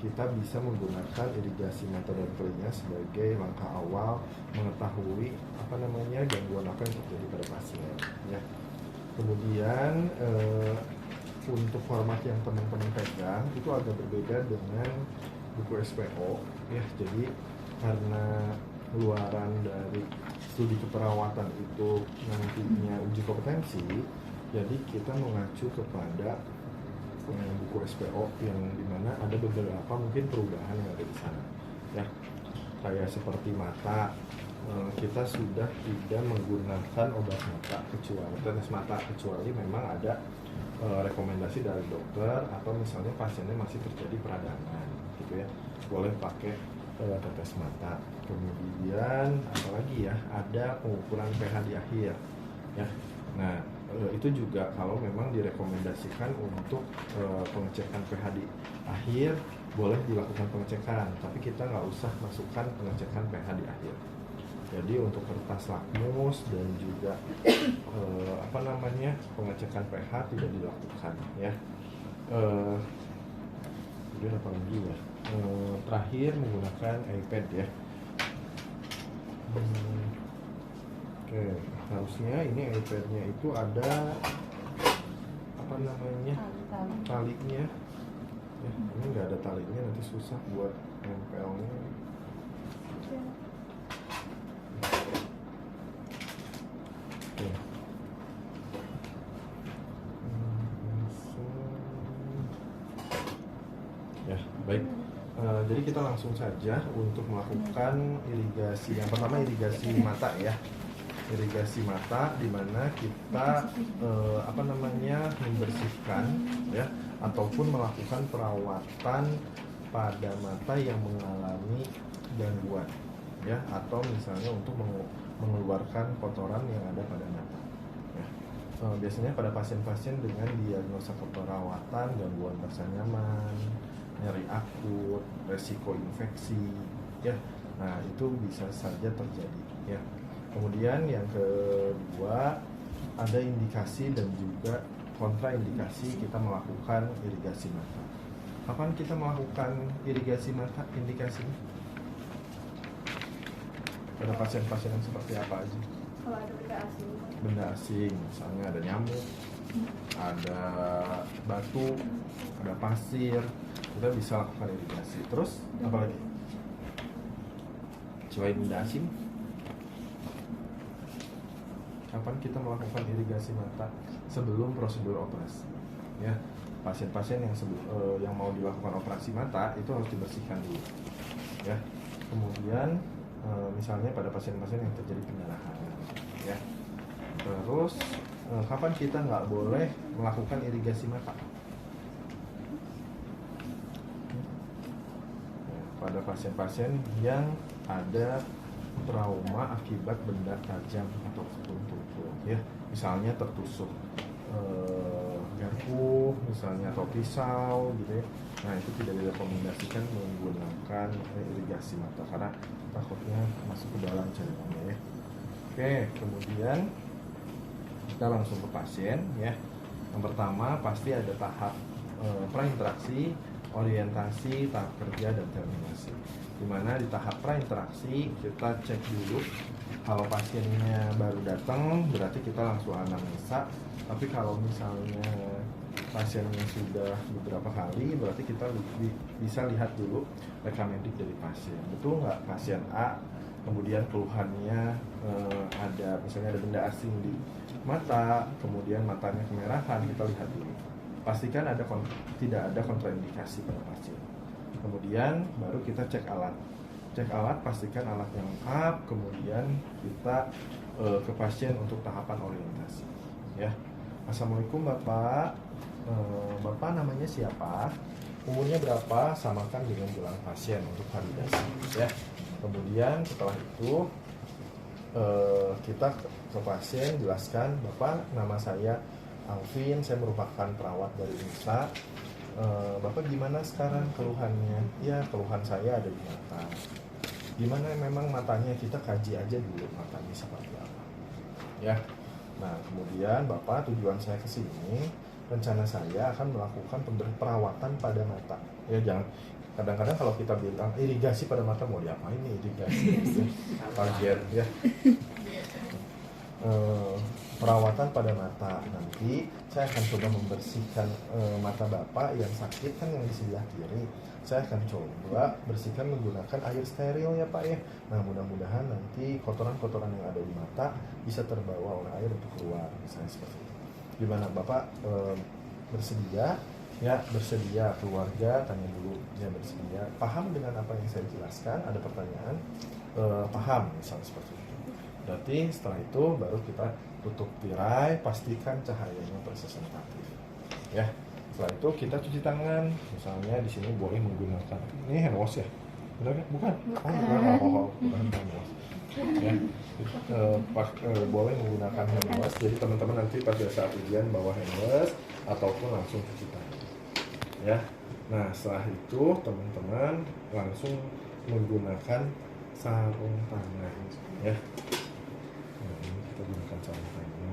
kita bisa menggunakan irigasi mata dan telinga sebagai langkah awal mengetahui gangguan apa yang terjadi pada pasien. Ya. Kemudian untuk format yang teman-teman pegang itu agak berbeda dengan buku SPO. Ya, jadi karena keluaran dari studi keperawatan itu nantinya uji kompetensi, jadi kita mengacu kepada buku SPO yang dimana ada beberapa mungkin perubahan yang ada di sana. Ya, kayak seperti mata, kita sudah tidak menggunakan obat mata tetes mata kecuali memang ada rekomendasi dari dokter atau misalnya pasiennya masih terjadi peradangan, gitu ya, boleh pakai tetes mata. Kemudian apalagi ya, ada pengukuran pH di akhir, ya. Nah, itu juga kalau memang direkomendasikan untuk pengecekan pH di akhir, boleh dilakukan pengecekan, tapi kita nggak usah masukkan pengecekan pH di akhir. Jadi untuk kertas lakmus dan juga pengecekan pH tidak dilakukan, ya. Kemudian apa lagi ya? Terakhir menggunakan iPad, ya. Oke, harusnya ini iPad-nya itu ada talinya. Ya, ini nggak ada talinya, nanti susah buat nempelnya. Oke. Ya, baik. Jadi kita langsung saja untuk melakukan irigasi. Yang pertama irigasi mata, ya. Irigasi mata di mana kita membersihkan, ya, ataupun melakukan perawatan pada mata yang mengalami gangguan, ya, atau misalnya untuk mengeluarkan kotoran yang ada pada mata, ya. Biasanya pada pasien-pasien dengan diagnosa keperawatan gangguan rasa nyaman, nyeri akut, resiko infeksi, ya. Nah, itu bisa saja terjadi, ya. Kemudian yang kedua, ada indikasi dan juga kontraindikasi kita melakukan irigasi mata. Kapan kita melakukan irigasi mata? Indikasinya pada pasien-pasien yang seperti apa aja? Kalau ada benda asing. Benda asing, misalnya ada nyamuk, ada batu, ada pasir, kita bisa lakukan irigasi. Terus apa lagi? Selain benda asing, kapan kita melakukan irigasi mata? Sebelum prosedur operasi, ya. Pasien-pasien yang mau dilakukan operasi mata itu harus dibersihkan dulu, ya. Kemudian misalnya pada pasien-pasien yang terjadi pendarahan, ya. Terus kapan kita nggak boleh melakukan irigasi mata? Pada pasien-pasien yang ada trauma akibat benda tajam atau tumpul, ya, misalnya tertusuk garpu misalnya atau pisau, gitu ya. Nah, itu tidak direkomendasikan menggunakan irigasi mata karena takutnya masuk ke dalam cairannya, ya. Oke, kemudian kita langsung ke pasien, ya. Yang pertama pasti ada tahap prainteraksi, orientasi, tahap kerja, dan terminasi. Dimana di tahap prainteraksi kita cek dulu. Kalau pasiennya baru datang berarti kita langsung anamnesa. Tapi kalau misalnya pasiennya sudah beberapa kali, berarti kita bisa lihat dulu rekam medik dari pasien. Betul nggak pasien A kemudian keluhannya ada misalnya ada benda asing di mata, kemudian matanya kemerahan, kita lihat dulu. Pastikan tidak ada kontraindikasi pada pasien. Kemudian baru kita cek alat. Cek alat, pastikan alat yang lengkap, kemudian kita ke pasien untuk tahapan orientasi, ya. Assalamualaikum Bapak. Bapak namanya siapa? Umurnya berapa? Samakan dengan gelang pasien untuk validasi, ya. Kemudian setelah itu kita ke pasien jelaskan, Bapak, nama saya Alvin, saya merupakan perawat dari INSA. Bapak gimana sekarang keluhannya? Ya, keluhan saya ada di mata. Gimana memang matanya, kita kaji aja dulu matanya seperti apa, ya. Nah, kemudian Bapak, tujuan saya ke sini, rencana saya akan melakukan perawatan pada mata. Ya, jangan Kadang-kadang kalau kita bilang irigasi pada mata, mau diapain nih irigasi? Kaget ya. Perawatan pada mata, nanti saya akan coba membersihkan mata Bapak yang sakit kan yang di sebelah kiri. Saya akan coba bersihkan menggunakan air steril ya Pak ya. Nah mudah-mudahan nanti kotoran-kotoran yang ada di mata bisa terbawa oleh air untuk keluar, misalnya seperti itu. Gimana Bapak bersedia? Ya bersedia, keluarga tanya dulu ya bersedia, paham dengan apa yang saya jelaskan, ada pertanyaan, paham misalnya seperti itu. Berarti setelah itu baru kita tutup tirai, pastikan cahayanya presentatif ya. Setelah itu kita cuci tangan, misalnya di sini boleh menggunakan ini hand wash ya, benar kan? Bukan alkohol, bukan hand wash ya. Boleh menggunakan hand wash, jadi teman-teman nanti pada saat ujian bawa hand wash ataupun langsung cuci tangan ya. Nah setelah itu teman-teman langsung menggunakan sarung tangan ya. Nah, ini kita gunakan sarung tangan